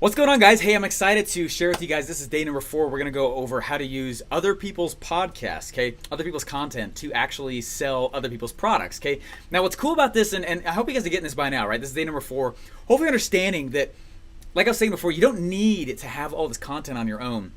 What's going on, guys? Hey, I'm excited to share with you guys. This is day number 4. We're going to go over how to use other people's podcasts, okay? Other people's content to actually sell other people's products, okay? Now, what's cool about this, and I hope you guys are getting this by now, right? This is day number 4. Hopefully understanding that, like I was saying before, you don't need to have all this content on your own.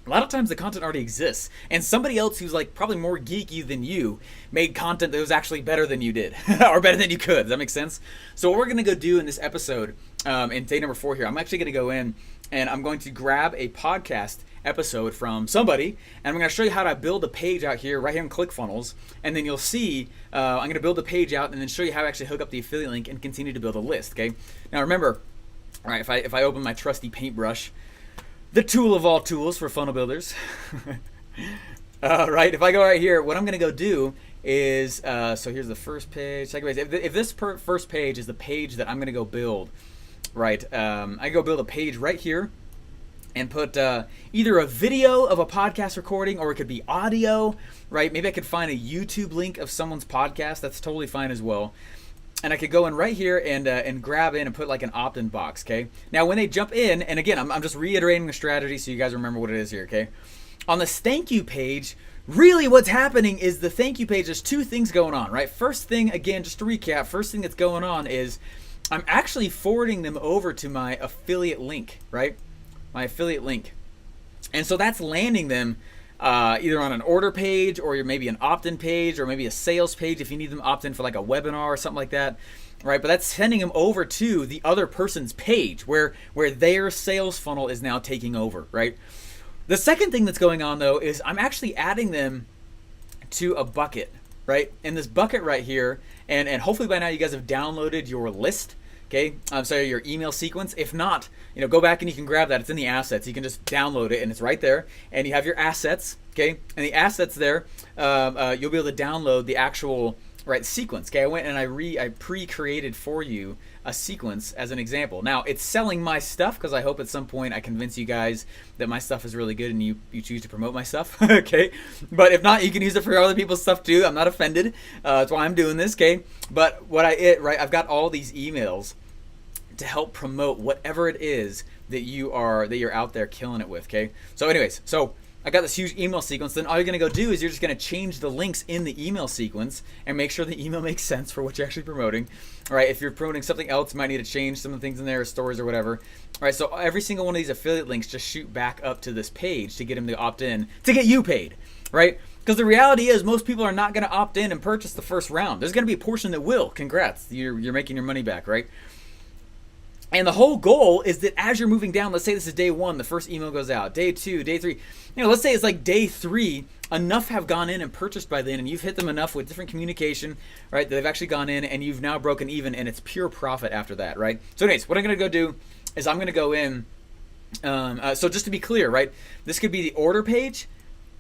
A lot of times the content already exists, and somebody else who's like probably more geeky than you made content that was actually better than you did, or better than you could. Does that make sense? So what we're going to go do in this episode, in day number 4 here, I'm actually going to go in and I'm going to grab a podcast episode from somebody, and I'm going to show you how to build a page out here, right here in ClickFunnels, and then you'll see, I'm going to build the page out and then show you how to actually hook up the affiliate link and continue to build a list, okay? Now remember, all right, if I open my trusty paintbrush, the tool of all tools for funnel builders. Right, if I go right here, what I'm going to go do is, so here's the first page, second page. If this first page is the page that I'm going to go build, right, I go build a page right here and put either a video of a podcast recording, or it could be audio, right? Maybe I could find a YouTube link of someone's podcast. That's totally fine as well. And I could go in right here and grab in and put like an opt-in box, okay? Now when they jump in, and again, I'm just reiterating the strategy so you guys remember what it is here, okay? On this thank you page, really what's happening is the thank you page, there's 2 things going on, right? First thing, again, just to recap, first thing that's going on is I'm actually forwarding them over to my affiliate link, right? My affiliate link. And so that's landing them either on an order page, or maybe an opt-in page, or maybe a sales page if you need them opt-in for like a webinar or something like that, right? But that's sending them over to the other person's page where their sales funnel is now taking over, right? The second thing that's going on though is I'm actually adding them to a bucket, right? In this bucket right here, and hopefully by now you guys have downloaded your list, okay? Sorry, your email sequence. If not, go back and you can grab that. It's in the assets. You can just download it and it's right there. And you have your assets, okay? And the assets there, you'll be able to download the actual sequence. Okay, I went and I pre-created for you a sequence as an example. Now it's selling my stuff because I hope at some point I convince you guys that my stuff is really good and you choose to promote my stuff. Okay, but if not, you can use it for other people's stuff too. I'm not offended. That's why I'm doing this. Okay, but I've got all these emails to help promote whatever it is that you're out there killing it with. Okay, so anyways, I got this huge email sequence. Then all you're going to go do is you're just going to change the links in the email sequence and make sure the email makes sense for what you're actually promoting. All right, if you're promoting something else, you might need to change some of the things in there, stories or whatever. All right, so every single one of these affiliate links just shoot back up to this page to get them to opt in to get you paid, right? Because the reality is most people are not going to opt in and purchase the first round. There's going to be a portion that will. Congrats, you're making your money back, right? And the whole goal is that as you're moving down, let's say this is day 1, the first email goes out. Day 2, day 3, let's say it's like day 3, enough have gone in and purchased by then, and you've hit them enough with different communication, right, that they've actually gone in and you've now broken even, and it's pure profit after that, right? So anyways, what I'm going to go do is I'm going to go in, so just to be clear, right, this could be the order page.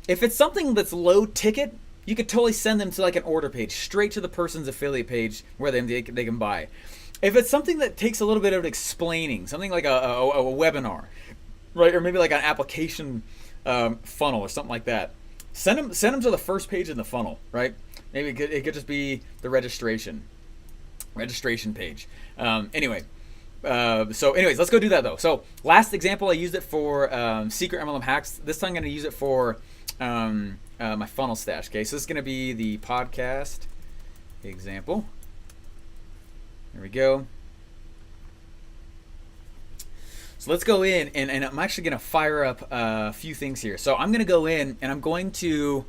If it's something that's low ticket, you could totally send them to like an order page, straight to the person's affiliate page where they can buy. If it's something that takes a little bit of explaining, something like a webinar, right, or maybe like an application funnel or something like that, send them to the first page in the funnel, right? Maybe it could just be the registration page. Anyways, let's go do that though. So last example, I used it for secret MLM hacks. This time I'm going to use it for my funnel stash. Okay, so this is going to be the podcast example. There we go. So let's go in, and I'm actually going to fire up a few things here. So I'm going to go in, and I'm going to,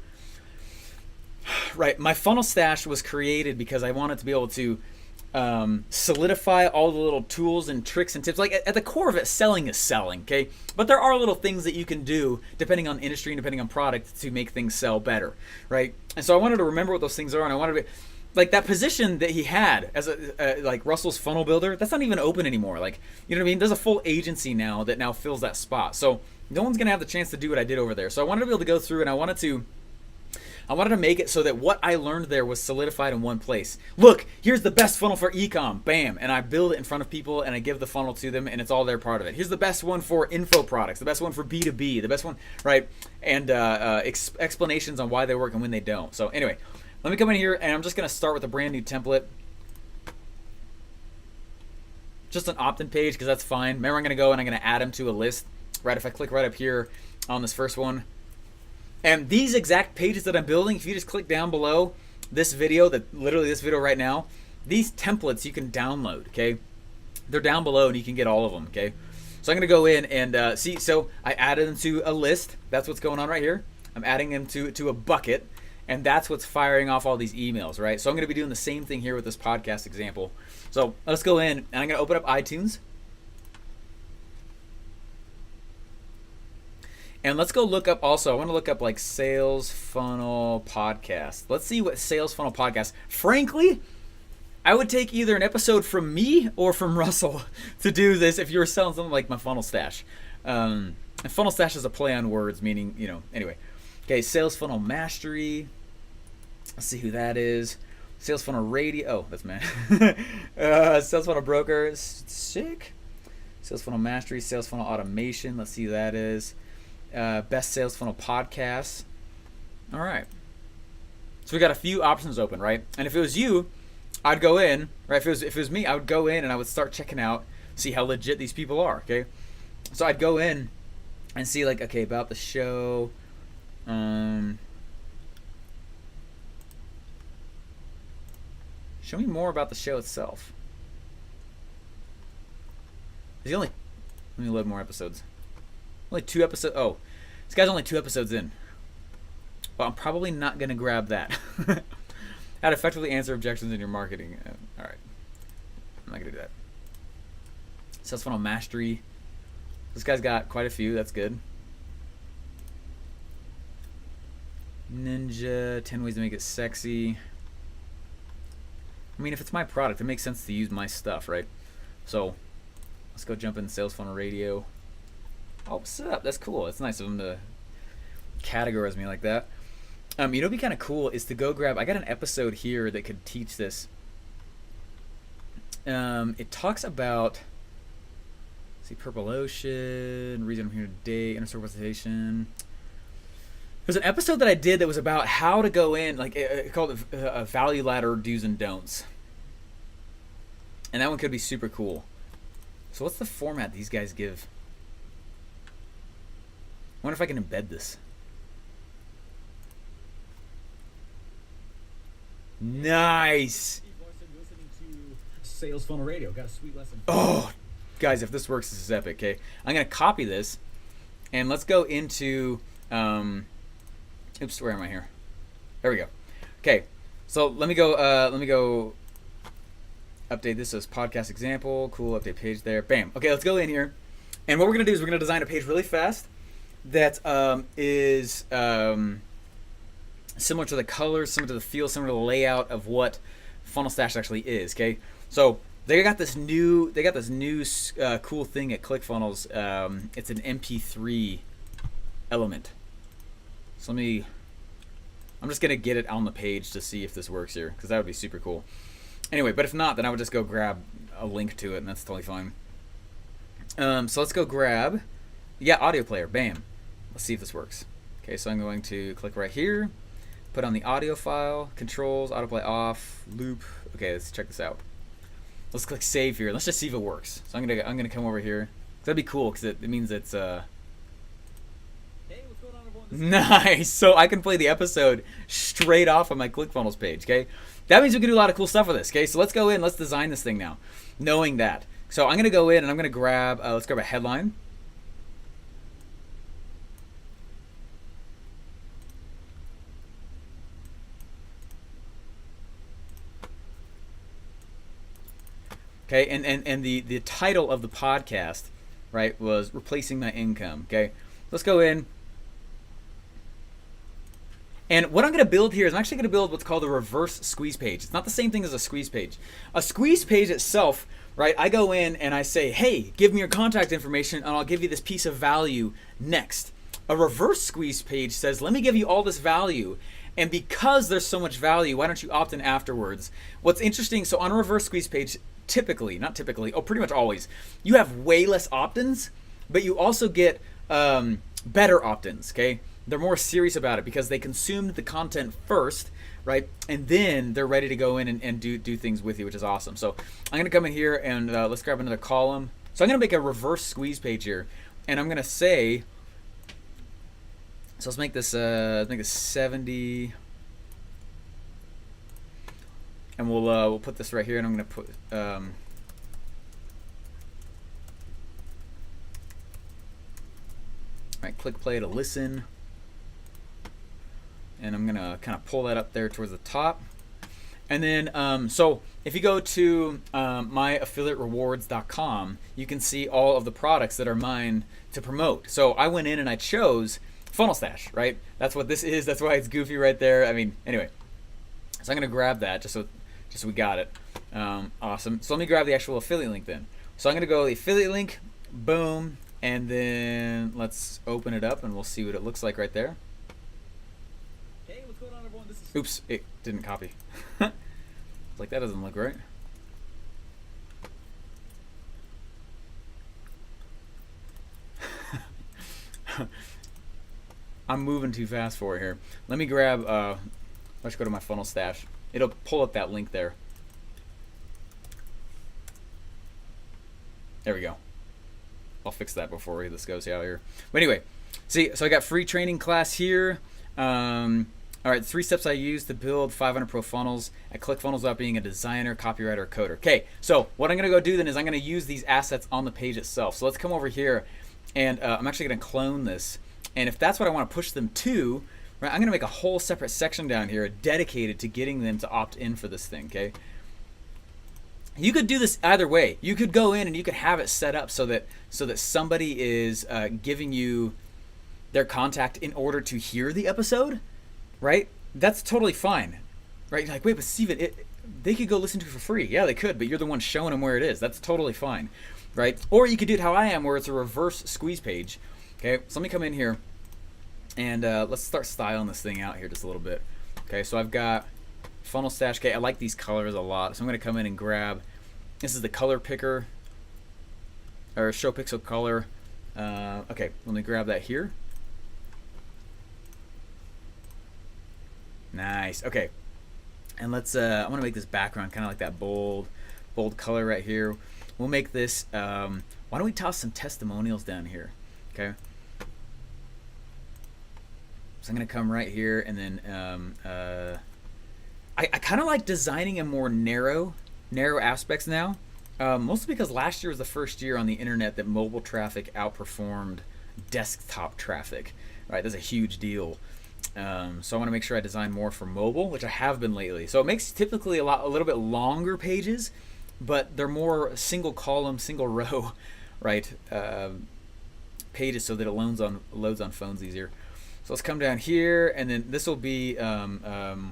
my funnel stash was created because I wanted to be able to solidify all the little tools and tricks and tips. Like at the core of it, selling is selling, okay? But there are little things that you can do depending on industry and depending on product to make things sell better, right? And so I wanted to remember what those things are, and I wanted to be, like that position that he had as like Russell's funnel builder, that's not even open anymore. Like, you know what I mean? There's a full agency now that fills that spot. So no one's gonna have the chance to do what I did over there. So I wanted to be able to go through, and I wanted to make it so that what I learned there was solidified in one place. Look, here's the best funnel for ecom, bam, and I build it in front of people and I give the funnel to them, and it's all their part of it. Here's the best one for info products, the best one for B2B, the best one, right? And explanations on why they work and when they don't. So anyway, let me come in here, and I'm just going to start with a brand new template. just an opt-in page because that's fine. Remember, I'm going to go and I'm going to add them to a list, right? If I click right up here on this first one, and these exact pages that I'm building, if you just click down below this video, literally this video right now, these templates you can download, okay? They're down below and you can get all of them, okay? So I'm going to go in and see, so I added them to a list. That's what's going on right here. I'm adding them to a bucket, and that's what's firing off all these emails, right? So I'm going to be doing the same thing here with this podcast example. So let's go in, and I'm going to open up iTunes. And let's go look up also, I want to look up like Sales Funnel Podcast. Let's see what Sales Funnel Podcast. Frankly, I would take either an episode from me or from Russell to do this if you were selling something like my Funnel Stash. And Funnel Stash is a play on words, meaning, anyway. Okay, Sales Funnel Mastery. Let's see who that is. Sales Funnel Radio. Oh, that's man. Sales Funnel Broker. Sick. Sales Funnel Mastery. Sales Funnel Automation. Let's see who that is. Best Sales Funnel Podcasts. All right. So we got a few options open, right? And if it was you, I'd go in, right? If it was me, I would go in and I would start checking out, see how legit these people are, okay? So I'd go in and see like, okay, about the show. Show me more about the show itself. Let me load more episodes. Only 2 episodes. Oh, this guy's only 2 episodes in. Well, I'm probably not going to grab that. How to effectively answer objections in your marketing. All right. I'm not going to do that. Sales Funnel Mastery. This guy's got quite a few. That's good. Ninja. 10 ways to make it sexy. I mean, if it's my product, it makes sense to use my stuff, right? So, let's go jump in Sales Funnel Radio. Oh, what's up? That's cool. It's nice of them to categorize me like that. What'd be kind of cool is to go grab. I got an episode here that could teach this. It talks about. See, Purple Ocean, reason I'm here today, inner circle presentation. There's an episode that I did that was about how to go in, like called a value ladder do's and don'ts, and that one could be super cool. So what's the format these guys give? I wonder if I can embed this. Nice. Sales Funnel Radio. Got a sweet lesson. Oh, guys, if this works, this is epic. Okay, I'm gonna copy this, and let's go into. Oops, where am I here? There we go. Okay, so let me go update this as podcast example. Cool, update page there. Bam. Okay, let's go in here, and what we're gonna do is we're gonna design a page really fast that is similar to the colors, similar to the feel, similar to the layout of what Funnel Stash actually is. Okay, so they got this new cool thing at ClickFunnels. It's an MP3 element. So I'm just gonna get it on the page to see if this works here, because that would be super cool. Anyway, but if not, then I would just go grab a link to it, and that's totally fine. So let's go grab, audio player. Bam. Let's see if this works. Okay, so I'm going to click right here, put on the audio file, controls, autoplay off, loop. Okay, let's check this out. Let's click save here. Let's just see if it works. So I'm gonna come over here. That'd be cool because it means it's Hey, what's going on, everyone? nice. So I can play the episode straight off of my ClickFunnels page. Okay, that means we can do a lot of cool stuff with this. Okay, so let's go in. Let's design this thing now, knowing that. So I'm gonna go in and I'm gonna grab. Let's grab a headline. Okay, and the title of the podcast, right, was Replacing My Income. Okay, let's go in. And what I'm going to build here is I'm actually going to build what's called a reverse squeeze page. It's not the same thing as a squeeze page. A squeeze page itself, right, I go in and I say, hey, give me your contact information and I'll give you this piece of value next. A reverse squeeze page says, let me give you all this value. And because there's so much value, why don't you opt in afterwards? What's interesting, so on a reverse squeeze page, pretty much always, you have way less opt-ins, but you also get better opt-ins, okay? they're more serious about it because they consumed the content first, right? And then they're ready to go in and do things with you, which is awesome. So I'm gonna come in here and let's grab another column. So I'm gonna make a reverse squeeze page here, and I'm gonna say, so let's make this 70, and we'll put this right here, and I'm gonna put right, click play to listen, and I'm gonna kind of pull that up there towards the top. And then so if you go to myaffiliaterewards.com, you can see all of the products that are mine to promote. So I went in and I chose Funnel Stash, right? That's what this is. That's why it's goofy right there. I mean, anyway, so I'm gonna grab that just so we got it. Awesome. So let me grab the actual affiliate link then. So I'm gonna go the affiliate link, boom, and then let's open it up and we'll see what it looks like right there. Hey, what's going on, everyone? This is... Oops, it didn't copy. Like, that doesn't look right. I'm moving too fast for it here. Let me grab, let's go to my Funnel Stash. It'll pull up that link there. There we go. I'll fix that before this goes out here. But anyway, see, so I got free training class here. All right, 3 steps I use to build 500 Pro funnels at ClickFunnels without being a designer, copywriter, or coder. Okay, so what I'm gonna go do then is I'm gonna use these assets on the page itself. So let's come over here, and I'm actually gonna clone this. And if that's what I wanna push them to, right, I'm gonna make a whole separate section down here dedicated to getting them to opt in for this thing, okay? You could do this either way. You could go in and you could have it set up so that somebody is giving you their contact in order to hear the episode, right? That's totally fine, right? You're like, wait, but Steven, they could go listen to it for free. Yeah, they could, but you're the one showing them where it is. That's totally fine, right? Or you could do it how I am, where it's a reverse squeeze page. Okay, so let me come in here and let's start styling this thing out here just a little bit. Okay, so I've got Funnel Stash. Okay, I like these colors a lot, so I'm gonna come in and grab, this is the color picker, or show pixel color. Okay, let me grab that here. Nice. Okay, and let's I want to make this background kind of like that bold color right here. We'll make this why don't we toss some testimonials down here? Okay, so I'm gonna come right here, and then I kind of like designing in more narrow aspects now, mostly because last year was the first year on the internet that mobile traffic outperformed desktop traffic, right? That's a huge deal. So I want to make sure I design more for mobile, which I have been lately. So it makes typically a little bit longer pages, but they're more single column, single row, right? Pages, so that it loads on phones easier. So let's come down here, and then this will be, you know,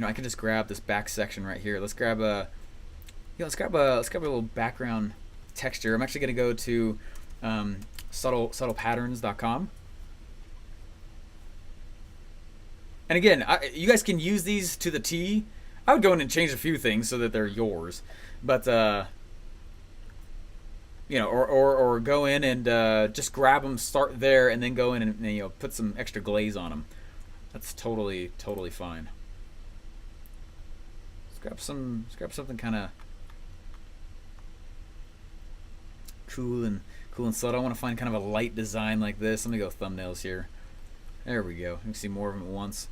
I can just grab this back section right here. Let's grab a, let's grab a little background texture. I'm actually going to go to subtlepatterns.com. And again, you guys can use these to the T. I would go in and change a few things so that they're yours, but you know, or go in and just grab them, start there, and then go in and, you know, put some extra glaze on them. That's totally fine. Let's grab something kind of cool and subtle. I want to find kind of a light design like this. Let me go thumbnails here. There we go. You can see more of them at once.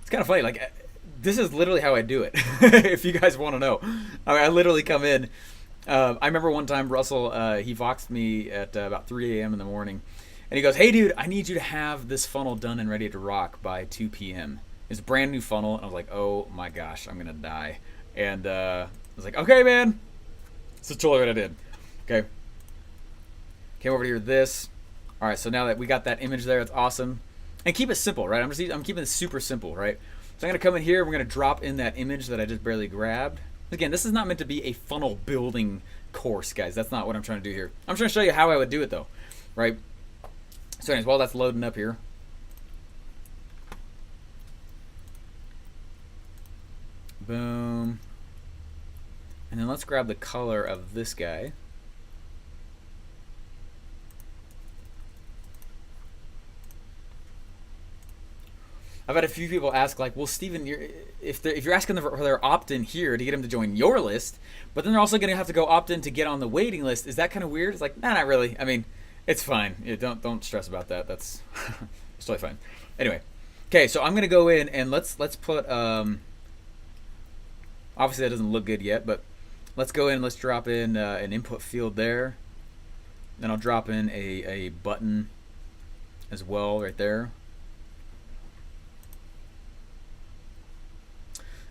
It's kind of funny. Like, this is literally how I do it. If you guys want to know, I literally come in. I remember one time Russell, he voxed me at about 3 a.m. in the morning, and he goes, "Hey, dude, I need you to have this funnel done and ready to rock by 2 p.m. It's a brand new funnel." And I was like, "Oh my gosh, I'm gonna die." And I was like, "Okay, man." So totally what I did. Okay. Came over to here. This. All right. So now that we got that image there, it's awesome. And keep it simple, right? I'm keeping this super simple, right? So I'm gonna come in here. We're gonna drop in that image that I just barely grabbed. Again, this is not meant to be a funnel building course, guys. That's not what I'm trying to do here. I'm trying to show you how I would do it, though, right? So anyways, while that's loading up here, boom, and then let's grab the color of this guy. I've had a few people ask like, well, Steven, if you're asking for their opt-in here to get them to join your list, but then they're also going to have to go opt-in to get on the waiting list, is that kind of weird? It's like, nah, not really. I mean, it's fine. Yeah, don't stress about that. That's it's totally fine. Anyway, okay, so I'm going to go in and let's put obviously that doesn't look good yet, but let's go in and let's drop in an input field there. Then I'll drop in a button as well right there.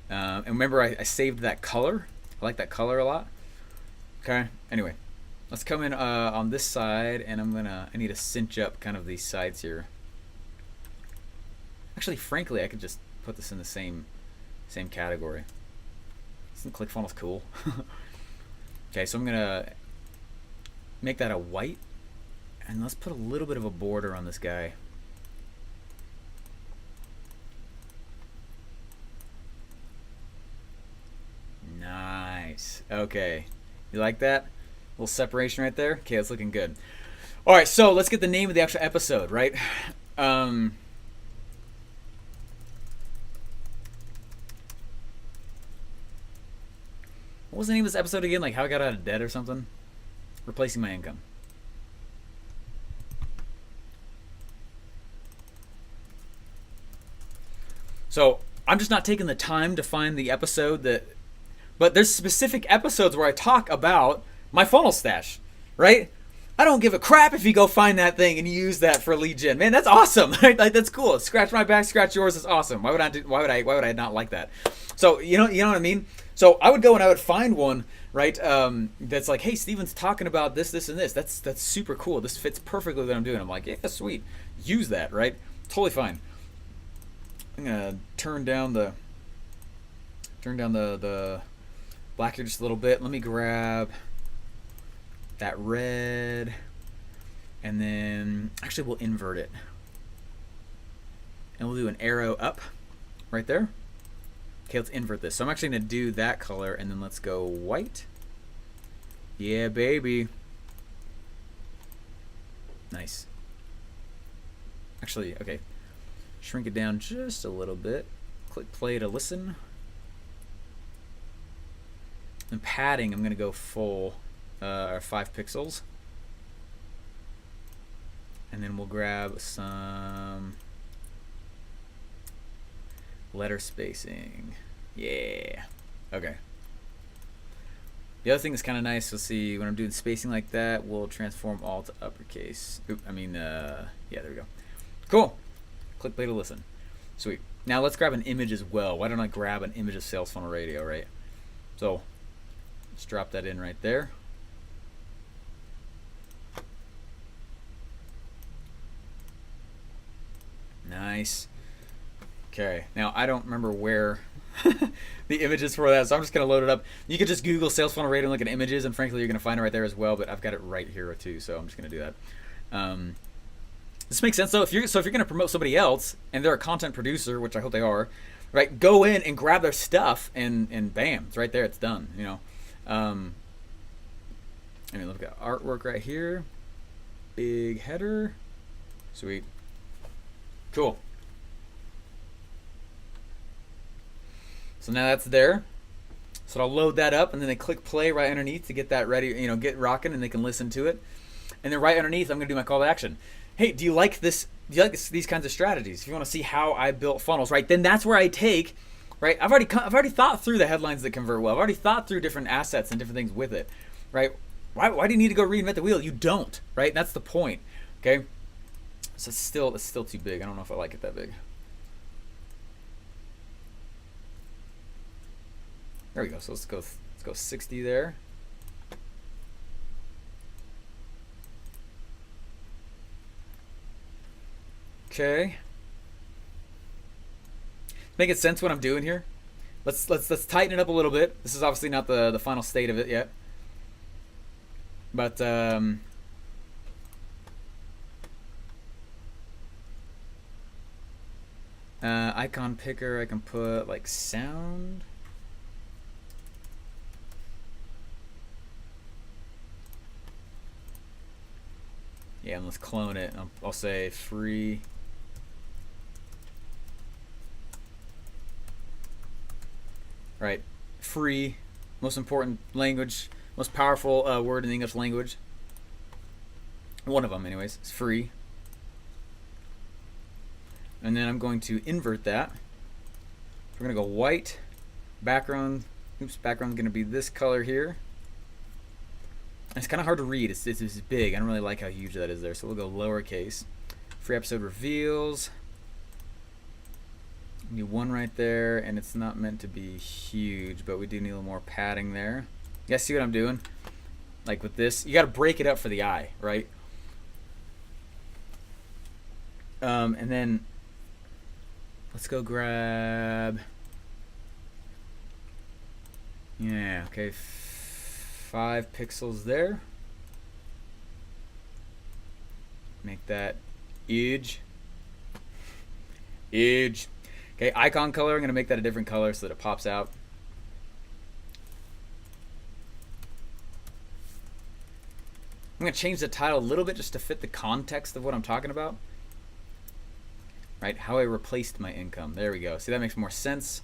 And remember, I saved that color. I like that color a lot. Okay. Anyway, let's come in on this side, and I need to cinch up kind of these sides here. Actually, frankly, I could just put this in the same category. Isn't ClickFunnels cool? Okay, so I'm gonna make that a white, and let's put a little bit of a border on this guy. Nice. Okay. You like that? A little separation right there? Okay, it's looking good. Alright, so let's get the name of the actual episode, right? What was the name of this episode again? Like how I got out of debt or something? Replacing my income. So I'm just not taking the time to find the episode that... But there's specific episodes where I talk about my funnel stash, right? I don't give a crap if you go find that thing and you use that for lead gen. Man, that's awesome. Right? Like that's cool. Scratch my back, scratch yours is awesome. Why would I not like that? So you know what I mean? So I would go and I would find one, right? That's like, hey, Steven's talking about this, this, and this. That's super cool. This fits perfectly with what I'm doing. I'm like, yeah, sweet. Use that, right? Totally fine. I'm gonna turn down the black here just a little bit. Let me grab that red, and then actually we'll invert it, and we'll do an arrow up right there. Okay, let's invert this. So I'm actually gonna do that color, and then let's go white. Yeah, baby. Nice. Actually, okay. Shrink it down just a little bit. Click play to listen. And padding, I'm gonna go full, or 5 pixels. And then we'll grab some letter spacing. Yeah. Okay. The other thing that's kind of nice, you'll see when I'm doing spacing like that, we'll transform all to uppercase. Yeah, there we go. Cool. Click play to listen. Sweet. Now let's grab an image as well. Why don't I grab an image of Sales Funnel Radio, right? So let's drop that in right there. Nice. Okay, now I don't remember where the images for that, so I'm just going to load it up. You could just Google Sales Funnel Radio and look at images, and frankly, you're going to find it right there as well, but I've got it right here too, so I'm just going to do that. This makes sense, though. If you're going to promote somebody else, and they're a content producer, which I hope they are, right, go in and grab their stuff, and bam, it's right there, it's done, you know. I mean, look at artwork right here. Big header. Sweet. Cool. So now that's there. So I'll load that up, and then they click play right underneath to get that ready, you know, get rocking, and they can listen to it. And then right underneath, I'm going to do my call to action. Hey, do you like this? Do you like these kinds of strategies? If you want to see how I built funnels, right? Then that's where I take, right? I've already thought through the headlines that convert well. I've already thought through different assets and different things with it, right? Why do you need to go reinvent the wheel? You don't, right? That's the point. Okay. So it's still too big. I don't know if I like it that big. There we go. So let's go 60 there. Okay. Making sense what I'm doing here? Let's tighten it up a little bit. This is obviously not the final state of it yet. But icon picker, I can put like sound. Yeah, and let's clone it. I'll say free right? Free, most important language, most powerful word in the English language. One of them, anyways, is free. And then I'm going to invert that. We're going to go white, background. Oops, background's going to be this color here. And it's kind of hard to read. It's big. I don't really like how huge that is there. So we'll go lowercase. Free episode reveals. Need one right there, and it's not meant to be huge, but we do need a little more padding there. You guys see what I'm doing? Like with this, you got to break it up for the eye, right? And then let's go grab. Yeah, okay, 5 pixels there. Make that edge. Edge. Okay, icon color, I'm going to make that a different color so that it pops out. I'm going to change the title a little bit just to fit the context of what I'm talking about. Right, how I replaced my income. There we go. See, that makes more sense.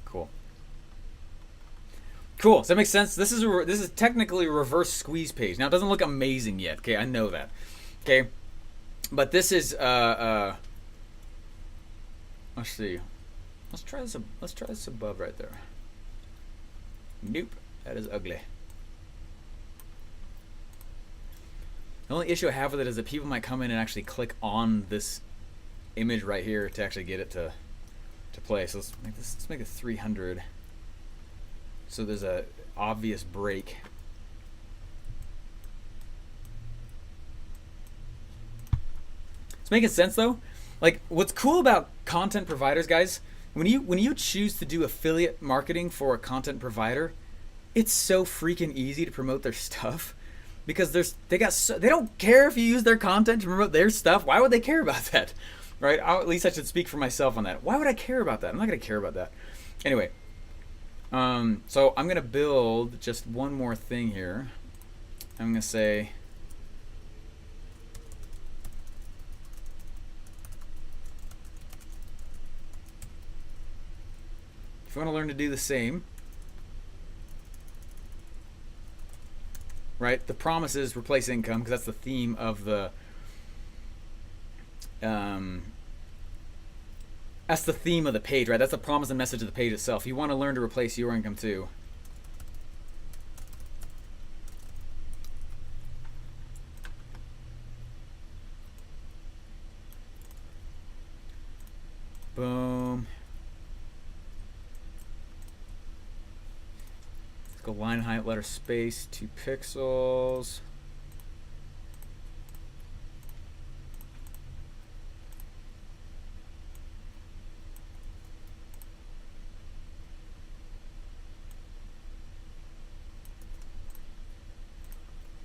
Cool. Cool. Does that make sense? This is technically a reverse squeeze page. Now, it doesn't look amazing yet. Okay, I know that. Okay. But this is let's see. Let's try this above right there. Nope, that is ugly. The only issue I have with it is that people might come in and actually click on this image right here to actually get it to play. So let's make it 300. So there's a obvious break. Making sense though? Like, what's cool about content providers, guys, when you choose to do affiliate marketing for a content provider, it's so freaking easy to promote their stuff because they don't care if you use their content to promote their stuff. Why would they care about that? Right? At least I should speak for myself on that. Why would I care about that? I'm not going to care about that. Anyway, so I'm going to build just one more thing here. I'm going to say if you want to learn to do the same, right? The promise is replace income because that's the theme of the page, right? That's the promise and message of the page itself. You want to learn to replace your income too. Boom. Go line height, letter space, 2 pixels.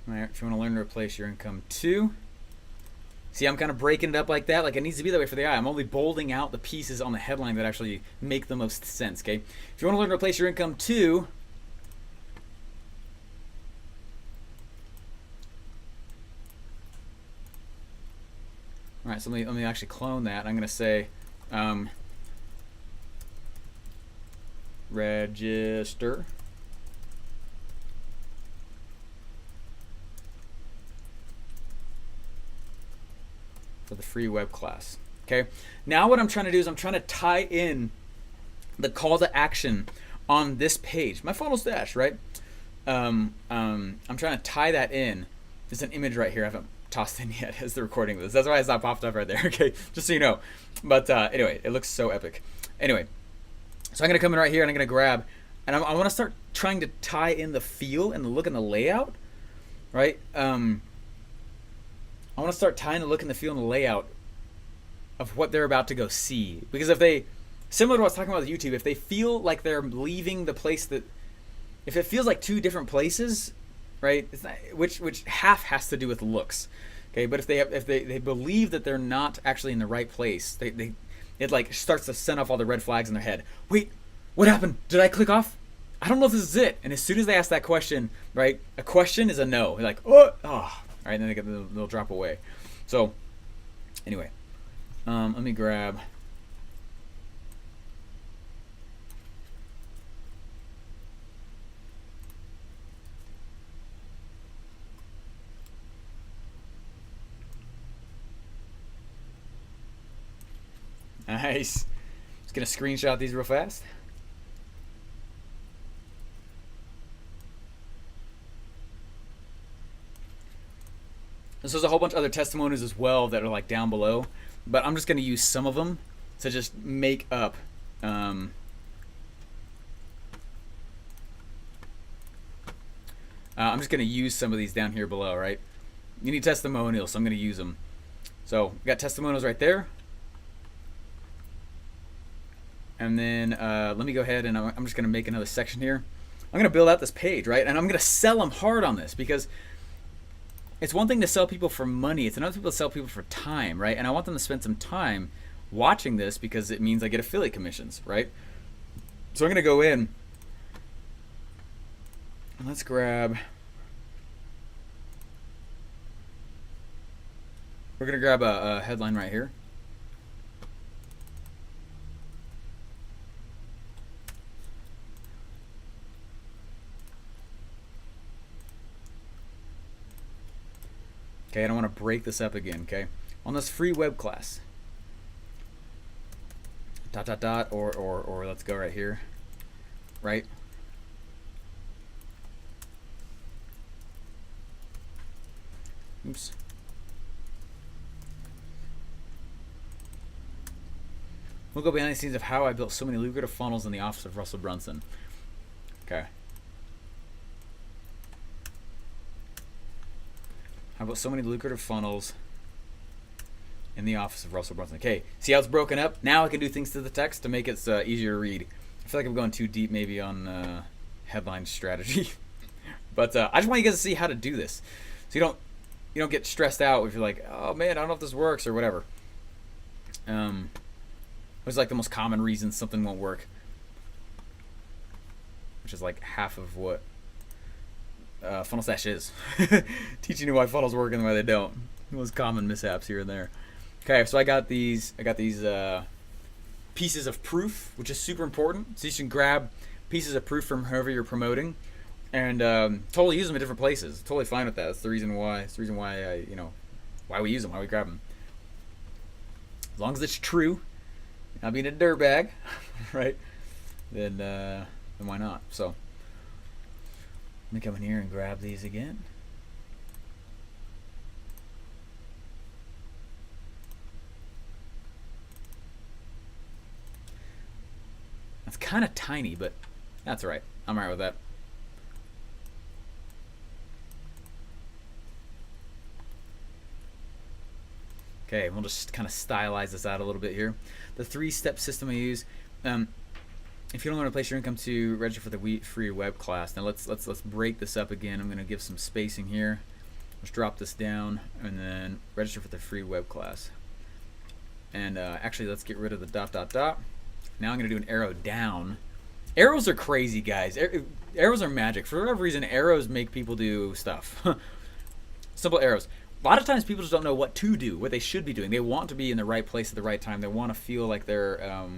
All right, if you want to learn to replace your income too. See, I'm kind of breaking it up like that. Like it needs to be that way for the eye. I'm only bolding out the pieces on the headline that actually make the most sense, okay? If you want to learn to replace your income too, all right, so let me actually clone that. I'm going to say register for the free web class. Okay, now what I'm trying to do is I'm trying to tie in the call to action on this page, my funnel stash, right? I'm trying to tie that in. There's an image right here. I haven't tossed in yet as the recording of this. That's why it's not popped up right there. Okay, just so you know. But anyway, it looks so epic. Anyway, so I'm gonna come in right here and I'm gonna grab, and I want to start trying to tie in the feel and the look and the layout, right? I want to start tying the look and the feel and the layout of what they're about to go see. Because if they, similar to what I was talking about with YouTube, if they feel like they're leaving the place that, if it feels like 2 different places, right? It's not, which half has to do with looks, okay? But if they believe that they're not actually in the right place, it like starts to send off all the red flags in their head. Wait, what happened? Did I click off? I don't know if this is it. And as soon as they ask that question, right? A question is a no. They're like, oh, all right, and then they'll drop away. So, anyway, Let me grab. Nice. Just gonna screenshot these real fast. So there's a whole bunch of other testimonies as well that are like down below, but I'm just gonna use some of them to just make up. I'm just gonna use some of these down here below, right? You need testimonials, so I'm gonna use them. So we got testimonials right there. And then let me go ahead and I'm just going to make another section here. I'm going to build out this page, right? And I'm going to sell them hard on this because it's one thing to sell people for money. It's another thing to sell people for time, right? And I want them to spend some time watching this because it means I get affiliate commissions, right? So I'm going to go in. Let's grab. We're going to grab a headline right here. Okay, I don't want to break this up again, okay? On this free web class. Or let's go right here. Right? Oops. We'll go behind the scenes of how I built so many lucrative funnels in the office of Russell Brunson. Okay. How about so many lucrative funnels in the office of Russell Brunson? Okay, see how it's broken up? Now I can do things to the text to make it easier to read. I feel like I'm going too deep maybe on headline strategy. But I just want you guys to see how to do this. So you don't get stressed out if you're like, oh man, I don't know if this works or whatever. What's like the most common reason something won't work? Which is like half of what Funnel Stash is. Teaching you why funnels work and why they don't. The most common mishaps here and there. Okay, so I got these pieces of proof, which is super important. So you can grab pieces of proof from whoever you're promoting and totally use them in different places. Totally fine with that. That's the reason why. It's the reason why why we use them, why we grab them. As long as it's true, not being a dirtbag, right? Then why not? So. Let me come in here and grab these again. That's kind of tiny, but that's all right. I'm all right with that. Okay, we'll just kind of stylize this out a little bit here. The 3-step system I use. If you don't want to place your income to register for the free web class, now let's break this up again. I'm going to give some spacing here. Let's drop this down and then register for the free web class. And actually, let's get rid of the ... Now I'm going to do an arrow down. Arrows are crazy, guys. Arrows are magic. For whatever reason, arrows make people do stuff. Simple arrows. A lot of times people just don't know what to do, what they should be doing. They want to be in the right place at the right time. They want to feel like they're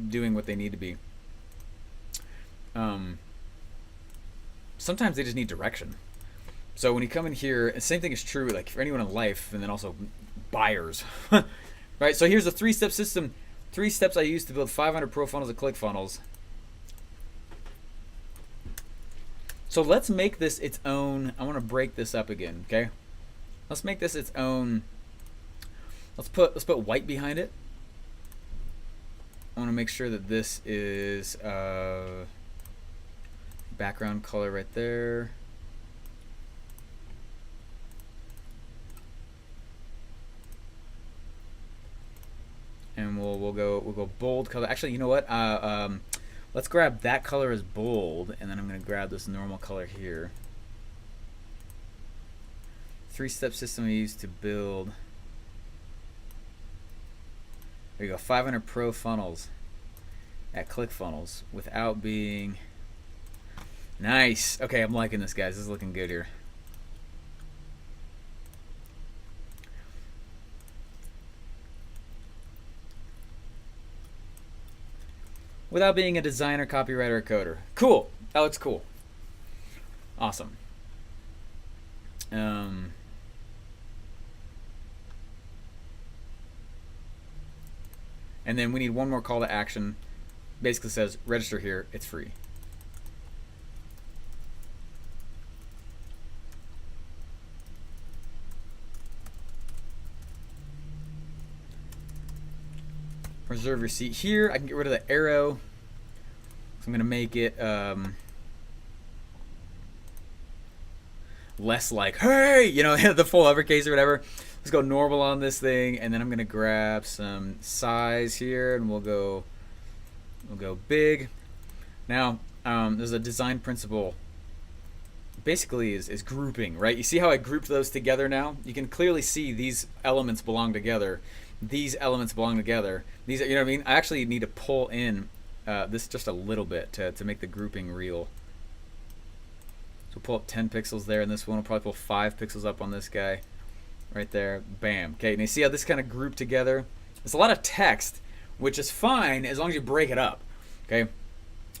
doing what they need to be. Sometimes they just need direction. So when you come in here, the same thing is true like for anyone in life, and then also buyers. Right? So here's a 3-step system. 3 steps I use to build 500 pro funnels and click funnels. So let's make this its own. I want to break this up again, okay? Let's make this its own. Let's put white behind it. I want to make sure that this is background color right there. And we'll go bold color. Actually, you know what? Let's grab that color as bold, and then I'm going to grab this normal color here. 3-step system I use to build. There you go, 500 pro funnels at ClickFunnels without being nice. Okay, I'm liking this, guys. This is looking good here. without being a designer, copywriter, or coder. Cool. That looks cool. Awesome. And then we need one more call to action. Basically says register here. It's free. Reserve your seat here. I can get rid of the arrow. So I'm going to make it less like, hey, you know, the full uppercase or whatever. Let's go normal on this thing, and then I'm going to grab some size here, and we'll go big. Now, there's a design principle. Basically is grouping, right? You see how I grouped those together now? You can clearly see these elements belong together. These elements belong together. These, you know what I mean? I actually need to pull in this just a little bit to make the grouping real. So pull up 10 pixels there, and this one will probably pull 5 pixels up on this guy. Right there. Bam. Okay, and you see how this kind of grouped together? It's a lot of text, which is fine as long as you break it up. Okay?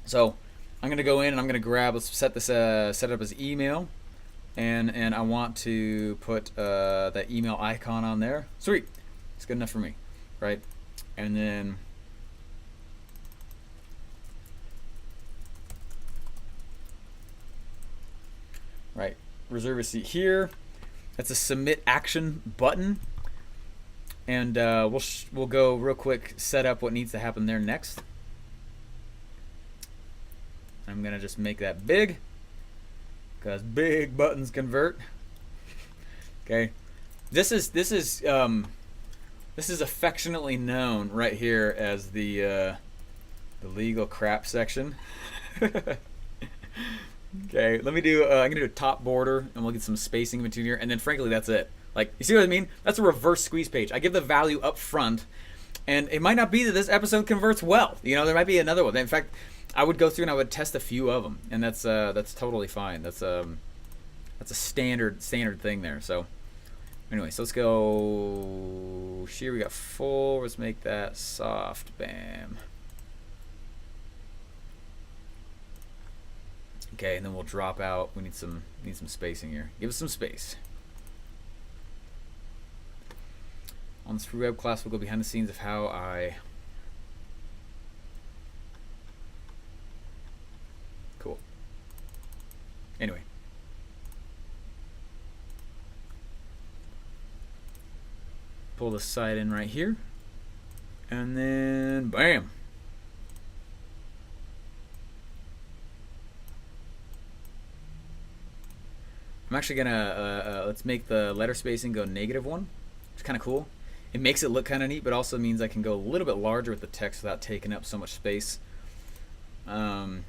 So I'm going to go in and I'm going to grab, let's set this set it up as email. And I want to put that email icon on there. Sweet. It's good enough for me, right? And then right, reserve a seat here. That's a submit action button, and we'll go real quick set up what needs to happen there next. I'm gonna just make that big because big buttons convert. Okay, this is affectionately known right here as the legal crap section. Okay, let me do, I'm gonna do a top border, and we'll get some spacing in between here, and then frankly, that's it. Like, you see what I mean? That's a reverse squeeze page. I give the value up front, and it might not be that this episode converts well. You know, there might be another one. In fact, I would go through and I would test a few of them, and that's totally fine. That's a standard thing there. So, anyway, so let's go here. We got full. Let's make that soft. Bam. Okay, and then we'll drop out. We need some spacing here. Give us some space. On this free web class, we'll go behind the scenes of how I. Cool. Anyway. Pull the side in right here. And then, bam. I'm actually gonna let's make the letter spacing go -1. It's kind of cool. It makes it look kind of neat, but also means I can go a little bit larger with the text without taking up so much space. And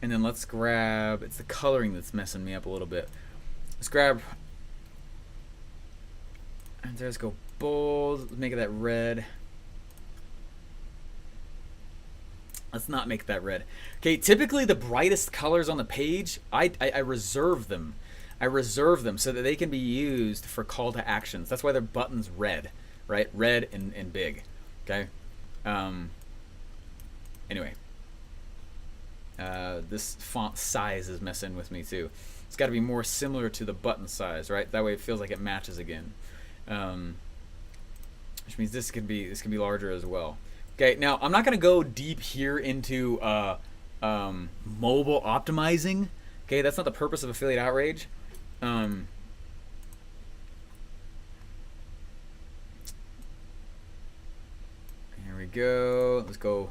then let's grab, it's the coloring that's messing me up a little bit. Let's grab, and let's go bold. Let's make it that red. Let's not make that red. Okay, typically the brightest colors on the page, I reserve them. I reserve them so that they can be used for call to actions. That's why their button's red, right? Red and big, okay? Anyway. This font size is messing with me too. It's got to be more similar to the button size, right? That way it feels like it matches again. Which means this can be larger as well. Okay, now I'm not going to go deep here into mobile optimizing. Okay, that's not the purpose of Affiliate Outrage. Here we go. Let's go.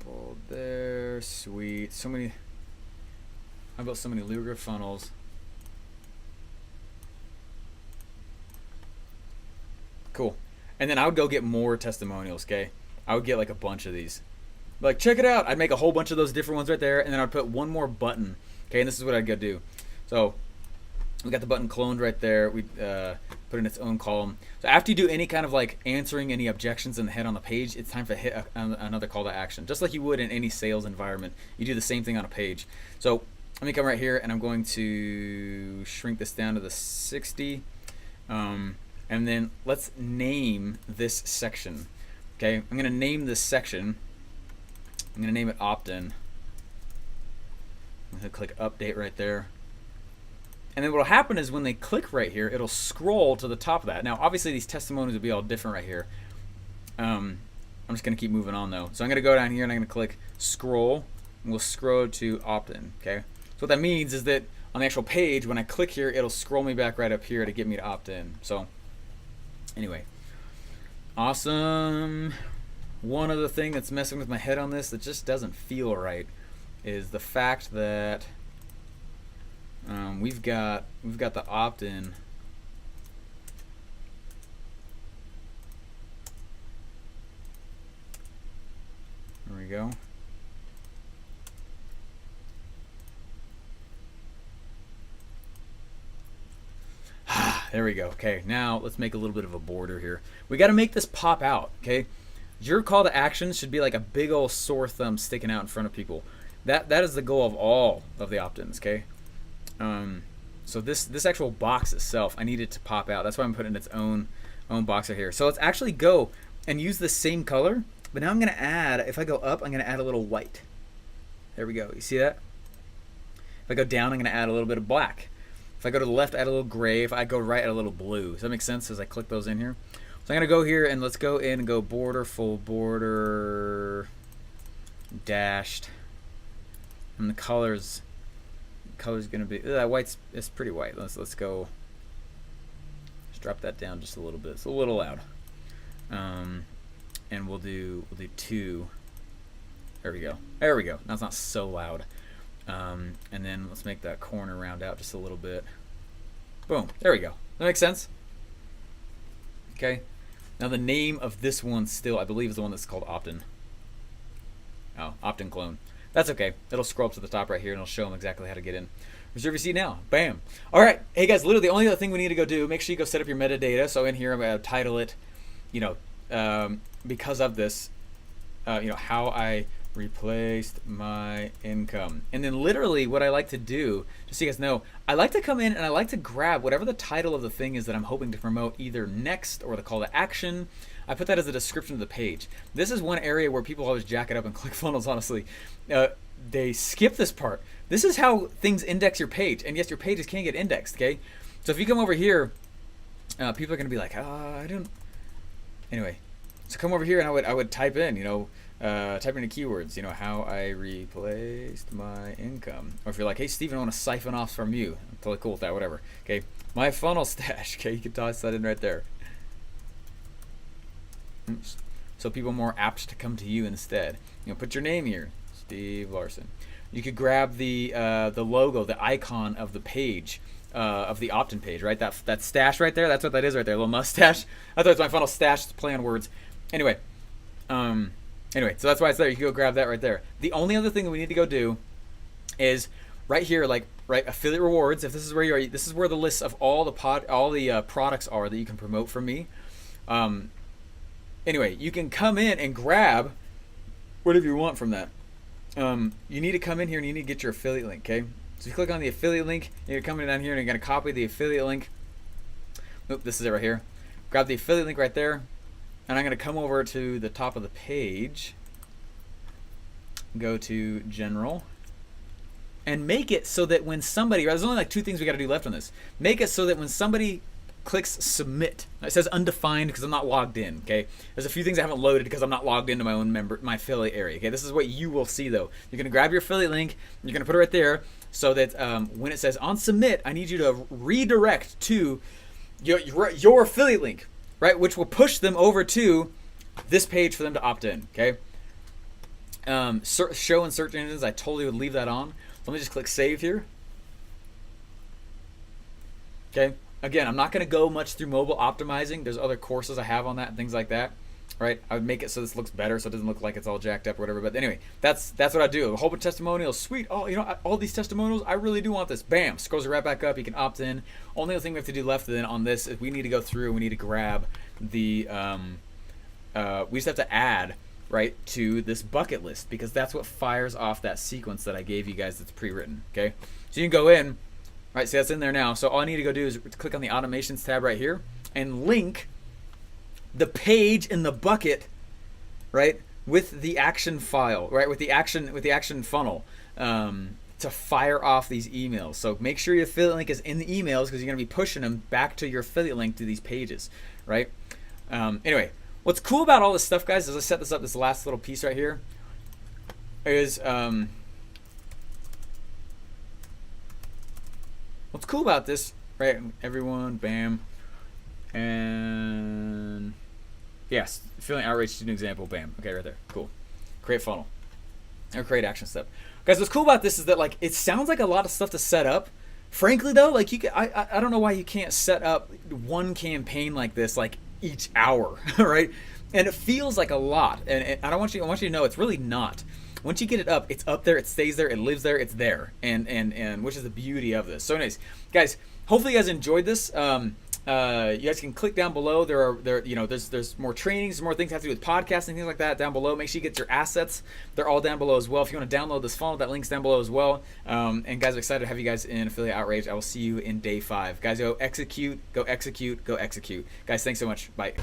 Bold there. Sweet. So many. How about so many Luger funnels? Cool. And then I would go get more testimonials, okay? I would get like a bunch of these. Like, check it out. I'd make a whole bunch of those different ones right there, and then I'd put one more button. Okay, and this is what I'd go do. So we got the button cloned right there. We put in its own column. So after you do any kind of like answering any objections in the head on the page, it's time to hit another call to action. Just like you would in any sales environment. You do the same thing on a page. So let me come right here, and I'm going to shrink this down to the 60. And And then let's name this section. Okay, I'm going to name this section. I'm going to name it opt-in. I'm going to click update right there. And then what will happen is when they click right here, it'll scroll to the top of that. Now, obviously, these testimonials will be all different right here. I'm just going to keep moving on, though. So I'm going to go down here, and I'm going to click scroll. And we'll scroll to opt-in, okay? So what that means is that on the actual page, when I click here, it'll scroll me back right up here to get me to opt-in. So anyway, awesome. One other thing that's messing with my head on this that just doesn't feel right is the fact that we've got the opt-in. There we go. There we go. Okay, now let's make a little bit of a border here. We got to make this pop out, okay? Your call to action should be like a big old sore thumb sticking out in front of people. That is the goal of all of the opt-ins, okay? So this actual box itself, I need it to pop out. That's why I'm putting its own box right here. So let's actually go and use the same color, but now I'm going to add, if I go up, I'm going to add a little white. There we go. You see that? If I go down, I'm going to add a little bit of black. If I go to the left, add a little gray. If I go right, add a little blue. Does that make sense as I click those in here? So I'm going to go here and let's go in and go border, full border, dashed. And the color's going to be, that white's, it's pretty white. Let's go, let's drop that down just a little bit. It's a little loud. And we'll do 2. There we go. There we go. Now it's not so loud. And then let's make that corner round out just a little bit. Boom. There we go. That makes sense? Okay. Now the name of this one still, I believe, is the one that's called opt-in. Oh, opt-in clone. That's okay. It'll scroll up to the top right here and it'll show them exactly how to get in. Reserve your seat now. Bam. All right. Hey guys, literally the only other thing we need to go do, make sure you go set up your metadata. So in here I'm going to title it, because of this, how I replaced my income. And then literally what I like to do, just so you guys know, I like to come in and I like to grab whatever the title of the thing is that I'm hoping to promote, either next or the call to action. I put that as a description of the page. This is one area where people always jack it up in ClickFunnels, honestly. They skip this part. This is how things index your page. And yes, your pages can get indexed, okay? So if you come over here, people are going to be like, I don't... Anyway, so come over here and I would type in, type in the keywords, how I replaced my income. Or if you're like, hey, Steven, I want to siphon off from you. I'm totally cool with that, whatever. Okay, my funnel stash. Okay, you can toss that in right there. So people are more apt to come to you instead. Put your name here, Steve Larsen. You could grab the logo, the icon of the page, of the opt-in page, right? That stash right there, that's what that is right there, a little mustache. I thought it was my funnel stash, it's a play on words. Anyway, so that's why it's there. You can go grab that right there. The only other thing that we need to go do is right here, right, affiliate rewards. If this is where you are, this is where the list of all the products are that you can promote from me. Anyway, you can come in and grab whatever you want from that. You need to come in here and you need to get your affiliate link, okay? So you click on the affiliate link, you're coming down here and you're going to copy the affiliate link. Oop, this is it right here. Grab the affiliate link right there, and I'm going to come over to the top of the page, go to general, and make it so that when somebody, there's only like 2 things we got to do left on this. Make it so that when somebody clicks submit, it says undefined because I'm not logged in, okay? There's a few things I haven't loaded because I'm not logged into my affiliate area, okay? This is what you will see though. You're going to grab your affiliate link, you're going to put it right there so that when it says on submit, I need you to redirect to your affiliate link, right? Which will push them over to this page for them to opt in, okay? Show and search engines, I totally would leave that on. Let me just click save here. Okay. Again, I'm not going to go much through mobile optimizing. There's other courses I have on that and things like that, right? I would make it so this looks better, so it doesn't look like it's all jacked up or whatever. But anyway, that's what I do. A whole bunch of testimonials. Sweet. Oh, all these testimonials. I really do want this. Bam. Scrolls it right back up. You can opt in. Only other thing we have to do left then on this is we need to go through and we need to grab the. We just have to add right to this bucket list because that's what fires off that sequence that I gave you guys that's pre-written. Okay, so you can go in. Right, see that's in there now. So all I need to go do is click on the automations tab right here. and link the page in the bucket, right, with the action file, right, with the action funnel, to fire off these emails. So make sure your affiliate link is in the emails, because you're going to be pushing them back to your affiliate link to these pages, right? Anyway, what's cool about all this stuff, guys, as I set this up, this last little piece right here, is what's cool about this, right? Everyone, bam, and yes, affiliate outreach, student example, bam. Okay, right there, cool. Create funnel, or create action step. Guys, what's cool about this is that, like, it sounds like a lot of stuff to set up. Frankly, though, like, you can, I don't know why you can't set up one campaign like this, like, each hour, right? And it feels like a lot, and I want you to know it's really not. Once you get it up, it's up there, it stays there, it lives there, it's there, and which is the beauty of this. So, anyways, guys, hopefully you guys enjoyed this. You guys can click down below. There's more trainings, more things that have to do with podcasting, things like that down below. Make sure you get your assets. They're all down below as well. If you want to download this funnel, that link's down below as well. And guys, I'm excited to have you guys in Affiliate Outrage. I will see you in day 5. Guys, go execute, go execute, go execute. Guys, thanks so much. Bye.